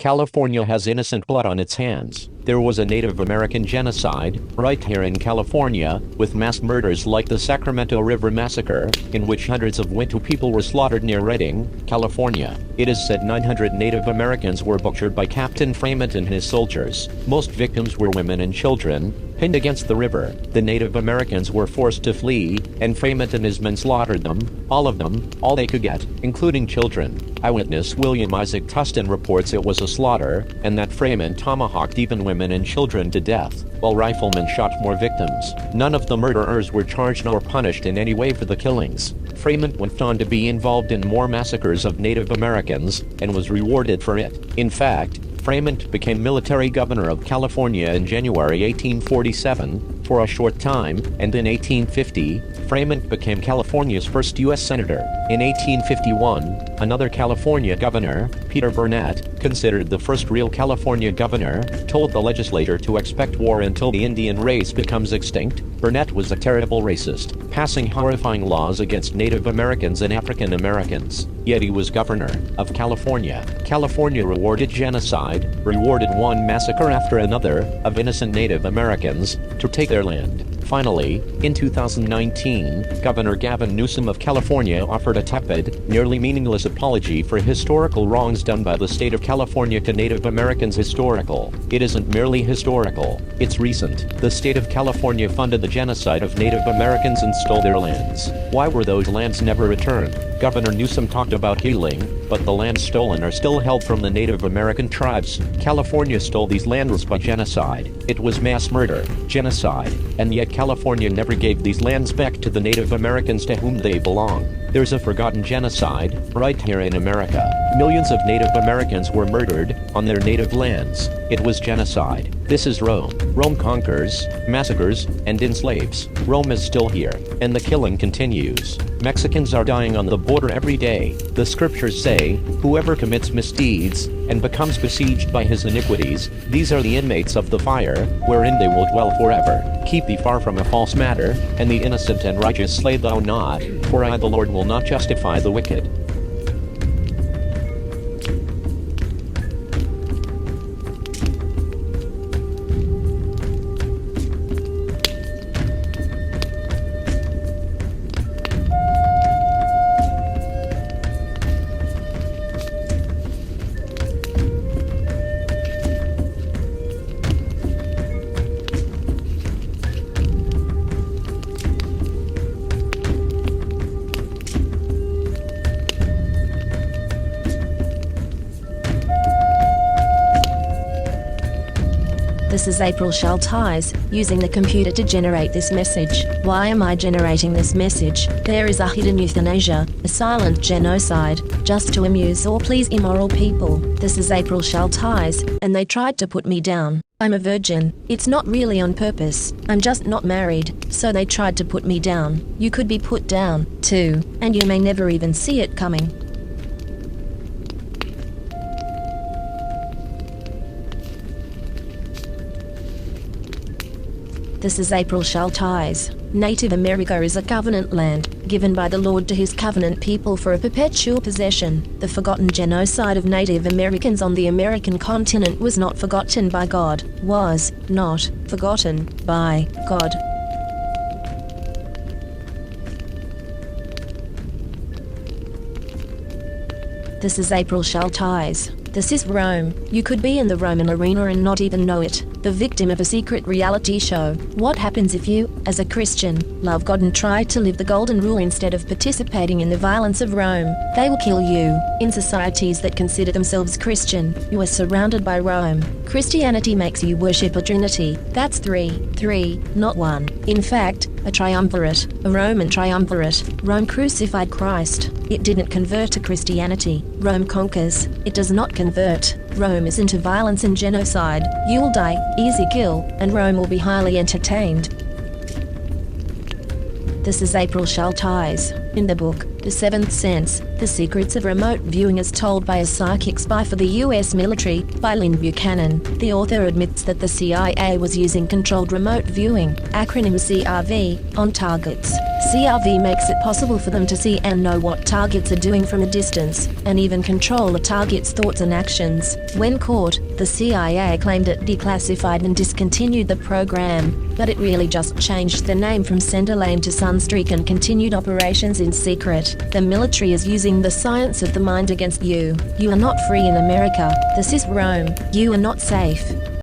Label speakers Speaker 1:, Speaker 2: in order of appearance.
Speaker 1: California has innocent blood on its hands. There was a Native American genocide, right here in California, with mass murders like the Sacramento River Massacre, in which hundreds of Wintu people were slaughtered near Redding, California. It is said 900 Native Americans were butchered by Captain Fremont and his soldiers. Most victims were women and children, pinned against the river. The Native Americans were forced to flee, and Fremont and his men slaughtered them, all they could get, including children. Eyewitness William Isaac Tustin reports it was a slaughter, and that Fremont tomahawked even women and children to death, while riflemen shot more victims. None of the murderers were charged nor punished in any way for the killings. Fremont went on to be involved in more massacres of Native Americans, and was rewarded for it. In fact, Fremont became military governor of California in January 1847, for a short time, and in 1850, Fremont became California's first U.S. senator. In 1851, another California governor, Peter Burnett, considered the first real California governor, told the legislature to expect war until the Indian race becomes extinct. Burnett was a terrible racist, passing horrifying laws against Native Americans and African Americans. Yet he was governor of California. California rewarded genocide, rewarded one massacre after another, of innocent Native Americans, to take their land. Finally, in 2019, Governor Gavin Newsom of California offered a tepid, nearly meaningless apology for historical wrongs done by the state of California to Native Americans. Historical. It isn't merely historical, it's recent. The state of California funded the genocide of Native Americans and stole their lands. Why were those lands never returned? Governor Newsom talked about healing, but the lands stolen are still held from the Native American tribes. California stole these lands by genocide. It was mass murder, genocide, and yet California never gave these lands back to the Native Americans to whom they belong. There's a forgotten genocide, right here in America. Millions of Native Americans were murdered, on their native lands. It was genocide. This is Rome. Rome conquers, massacres, and enslaves. Rome is still here, and the killing continues. Mexicans are dying on the border every day. The scriptures say, whoever commits misdeeds, and becomes besieged by his iniquities, these are the inmates of the fire, wherein they will dwell forever. Keep thee far from a false matter, and the innocent and righteous slay thou not, for I the Lord will not justify the wicked.
Speaker 2: This is April Schulthies, using the computer to generate this message. Why am I generating this message? There is a hidden euthanasia, a silent genocide, just to amuse or please immoral people. This is April Schulthies, and they tried to put me down. I'm a virgin. It's not really on purpose. I'm just not married, so they tried to put me down. You could be put down, too, and you may never even see it coming. This is April Schulthies. Native America is a covenant land, given by the Lord to his covenant people for a perpetual possession. The forgotten genocide of Native Americans on the American continent was not forgotten by God, was not forgotten by God. This is April Schulthies. This is Rome. You could be in the Roman arena and not even know it, the victim of a secret reality show. What happens if you, as a Christian, love God and try to live the golden rule instead of participating in the violence of Rome? They will kill you. In societies that consider themselves Christian, you are surrounded by Rome. Christianity makes you worship a trinity. That's three, not one. In fact, a triumvirate, a Roman triumvirate. Rome crucified Christ. It didn't convert to Christianity. Rome conquers. It does not convert. Rome is into violence and genocide. You'll die, easy kill, and Rome will be highly entertained. This is April Schulthies. In the book, The Seventh Sense, The Secrets of Remote Viewing as Told by a Psychic Spy for the U.S. Military, by Lynn Buchanan, the author admits that the CIA was using controlled remote viewing, acronym CRV, on targets. CRV makes it possible for them to see and know what targets are doing from a distance, and even control a target's thoughts and actions. When caught, the CIA claimed it declassified and discontinued the program, but it really just changed the name from Centerlane to Sunstreak and continued operations in secret. The military is using the science of the mind against you. You are not free in America. This is Rome. You are not safe.